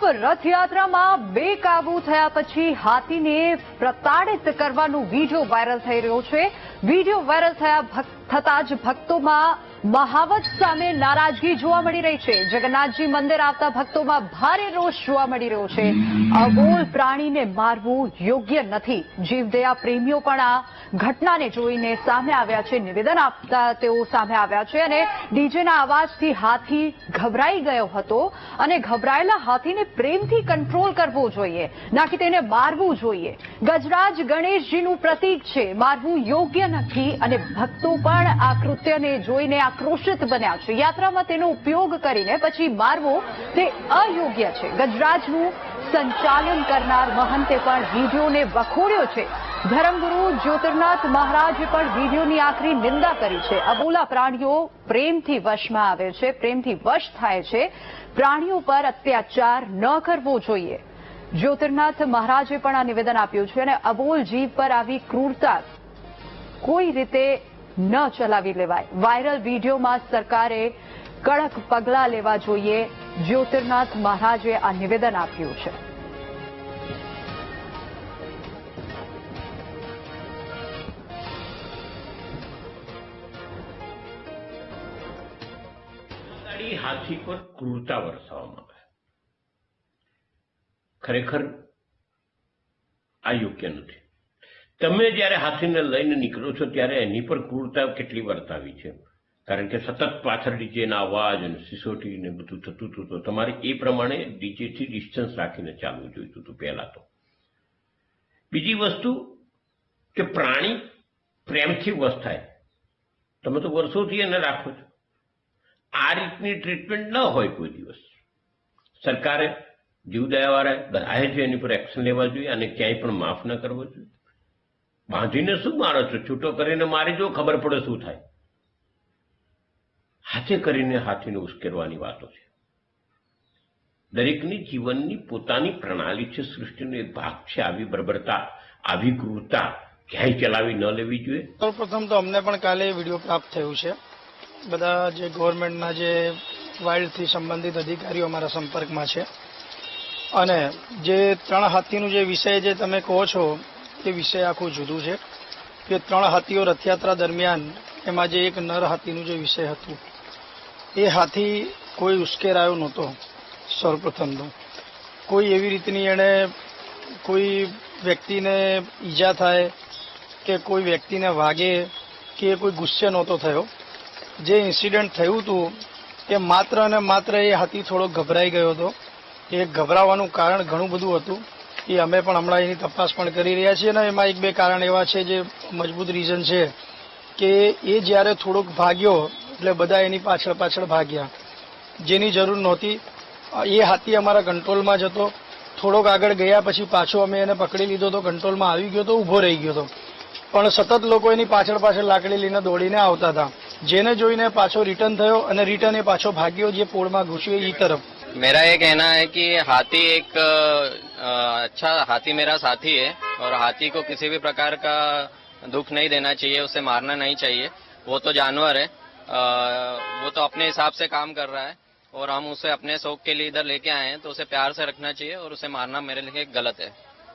પર રથયાત્રામાં બેકાબૂ થયા પછી હાથીને પ્રતાડિત કરવાનો વિડીયો વાયરલ થઈ રહ્યો છે। વિડીયો વાયરલ થતા જ ભક્તોમાં મહાવત સામે નારાજગી જોવા મળી રહી છે। જગન્નાથજી મંદિર આવતા ભક્તોમાં ભારે રોષ જોવા મળી રહ્યો છે। અબોલ પ્રાણીને મારવું યોગ્ય નથી। જીવદયા પ્રેમીઓ પણ આ ઘટનાને જોઈને સામે આવ્યા છે। નિવેદન આપતા તેઓ સામે આવ્યા છે અને ડીજેના અવાજથી હાથી ગભરાઈ ગયો હતો અને ગભરાયેલા હાથીને પ્રેમથી કંટ્રોલ કરવો જોઈએ, ના કે તેને મારવું જોઈએ। ગજરાજ ગણેશજીનું પ્રતીક છે, મારવું યોગ્ય નથી અને ભક્તો પણ આ કૃત્યને જોઈને આક્રોશિત બન્યા છે। યાત્રામાં તેનો ઉપયોગ કરીને પછી મારવો તે અયોગ્ય છે। ગજરાજનું સંચાલન કરનાર મહંતે પણ વિડીયોને વખોડ્યો છે। ધર્મગુરુ જ્યોતિર્નાથ મહારાજે પણ વિડીયોની આકરી નિંદા કરી છે। અબોલા પ્રાણીઓ પ્રેમથી વશમાં આવે છે, પ્રેમથી વશ થાય છે। પ્રાણીઓ પર અત્યાચાર ન કરવો જોઈએ। જ્યોતિર્નાથ મહારાજે પણ આ નિવેદન આપ્યું છે અને અબોલ જીવ પર આવી ક્રૂરતા કોઈ રીતે ન ચલાવી લેવાય। વાયરલ વિડીયોમાં સરકારે કડક પગલાં લેવા જોઈએ, જ્યોતિર્નાથ મહારાજે આ નિવેદન આપ્યું છે। હાથી પર ક્રૂરતા વરસાવવામાં આવે, ખરેખર આ યોગ્ય નથી। તમે જ્યારે હાથીને લઈને નીકળો છો ત્યારે એની પર ક્રૂરતા કેટલી વર્તાવી છે, કારણ કે સતત પાછળ ડીજેના અવાજ અને સિસોટી ને બધું થતું હતું, તો તમારે એ પ્રમાણે ડીજેથી ડિસ્ટન્સ રાખીને ચાલવું જોઈતું હતું પહેલા તો। બીજી વસ્તુ કે પ્રાણી પ્રેમથી વશ થાય, તમે તો વર્ષોથી એને રાખો છો। આ રીતની ટ્રીટમેન્ટ ન હોય કોઈ દિવસ। સરકારે જીવદયાવાળાએ બધાએ જ એની પર એક્શન લેવા જોઈએ અને ક્યાંય પણ માફ ન કરવો જોઈએ। બાંધીને શું મારો છો, છૂટો કરીને મારી જો, ખબર પડે શું થાય। હાથે કરીને હાથીને ઉશ્કેરવાની વાતો છે। દરેકની જીવનની પોતાની પ્રણાલી છે, સૃષ્ટિનો એક ભાગ છે। આવી બર્બરતા, આવી ક્રૂરતા ક્યાંય ચલાવી ન લેવી જોઈએ। સૌપ્રથમ તો અમને પણ કાલે વિડીયો પ્રાપ્ત થયું છે। બધા જે ગવર્મેન્ટના જે વાઇલ્ડથી સંબંધિત અધિકારીઓ અમારા સંપર્કમાં છે અને જે 3 હાથીનું જે વિષય જે તમે કહો છો એ વિષય આખું જુદું છે। કે 3 હાથીઓ રથયાત્રા દરમિયાન એમાં જે એક નર હાથીનું જે વિષય હતું એ હાથી કોઈ ઉશ્કેરાયો નહોતો। સૌપ્રથમ તો કોઈ એવી રીતની એણે કોઈ વ્યક્તિને ઈજા થાય કે કોઈ વ્યક્તિને વાગે કે કોઈ ગુસ્સે નહોતો થયો। જે ઇન્સિડન્ટ થયું હતું એ માત્ર અને માત્ર એ હાથી થોડો ગભરાઈ ગયો હતો। એ ગભરાવાનું કારણ ઘણું બધું હતું, એ અમે પણ હમણાં એની તપાસ પણ કરી રહ્યા છીએ અને એમાં 1-2 કારણ એવા છે જે મજબૂત રીઝન છે કે એ જ્યારે થોડોક ભાગ્યો એટલે બધા એની પાછળ ભાગ્યા, જેની જરૂર નહોતી। એ હાથી અમારા કંટ્રોલમાં જ હતો। થોડોક આગળ ગયા પછી પાછો અમે એને પકડી લીધો તો કંટ્રોલમાં આવી ગયો તો, ઊભો રહી ગયો હતો, પણ સતત લોકો એની પાછળ લાકડી લઈને દોડીને આવતા હતા, જેને જોઈને પાછો રિટર્ન થયો અને રિટર્ન એ પાછો ભાગ્યો જે પોળમાં ઘૂસ્યો એ તરફ। मेरा ये कहना है कि हाथी एक अच्छा हाथी मेरा साथी है और हाथी को किसी भी प्रकार का दुख नहीं देना चाहिए, उसे मारना नहीं चाहिए। वो तो जानवर है, वो तो अपने हिसाब से काम कर रहा है और हम उसे अपने शौक के लिए इधर लेके आए हैं, तो उसे प्यार से रखना चाहिए और उसे मारना मेरे लिए गलत है।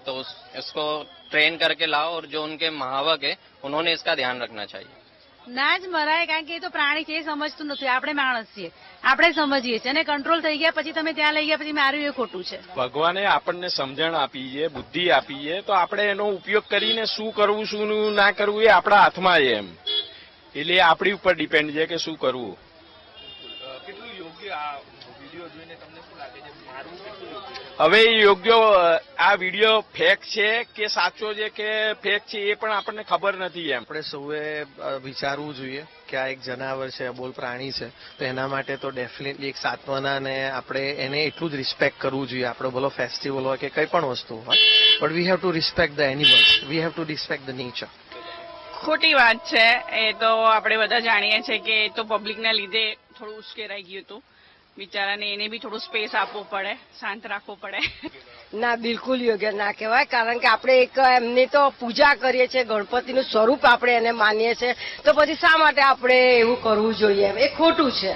तो इसको ट्रेन करके लाओ और जो उनके महावक है उन्होंने इसका ध्यान रखना चाहिए। ના જ મરાય, કારણ કે એ તો પ્રાણી છે, એ સમજતું નથી। આપણે માણસ છીએ, આપણે સમજીએ છીએ અને કંટ્રોલ થઈ ગયા પછી તમે ત્યાં લઈ ગયા પછી માર્યું એ ખોટું છે। ભગવાને આપણને સમજણ આપી છે, બુદ્ધિ આપી છે, તો આપણે એનો ઉપયોગ કરીને શું કરવું શું ના કરવું એ આપણા હાથમાં છે એમ। એટલે આપણી ઉપર ડિપેન્ડ છે કે શું કરવું। કેટલું યોગ્ય આ વિડીયો જોઈને તમને શું લાગે છે, મારવું કેટલું યોગ્ય? હવે યોગ્ય આ વિડીયો ફેક છે કે સાચો છે કે ફેક છે એ પણ આપણને ખબર નથી એમ। આપણે સૌએ વિચારવું જોઈએ કે આ એક જનાવર છે, અબોલ પ્રાણી છે, તો એના માટે તો ડેફિનેટલી એક સાંત્વના અને આપણે એને એટલું જ રિસ્પેક્ટ કરવું જોઈએ। આપણો ભલો ફેસ્ટિવલ હોય કે કંઈ પણ વસ્તુ હોય, but we have to respect the animals, we have to respect the nature. ખોટી વાત છે એ તો આપણે બધા જાણીએ છીએ કે એ તો પબ્લિકના લીધે થોડું ઉશ્કેરાઈ ગયું હતું। બિચારાને એને બી થોડું સ્પેસ આપવો પડે, શાંત રાખવો પડે। ના, બિલકુલ યોગ્ય ના કહેવાય, કારણ કે આપણે એક એમની તો પૂજા કરીએ છીએ, ગણપતિનું સ્વરૂપ આપણે એને માનીએ છીએ, તો પછી શા માટે આપણે એવું કરવું જોઈએ? એ ખોટું છે।